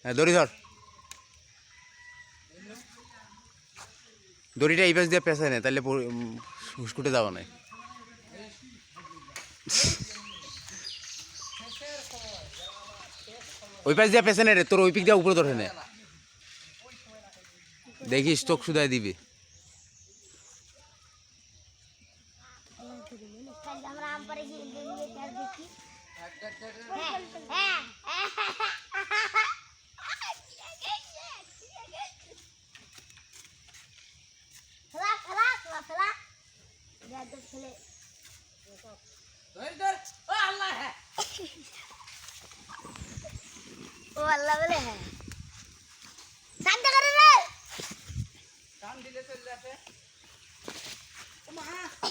হ্যাঁ দড়ি ধর, দড়িটা এই পাশ দিয়ে পেঁচায় না, তাহলে হুসকুটে যাওয়া নাই। ওই পাশ দিয়ে পেছনে রে, তোর ওই পিক দিয়ে উপরে ধরে নে, দেখিস চোখ সুদায় দিবি। ओ अल्लाह बोले है शांत कर रे काम दिले चल जाते ओ मां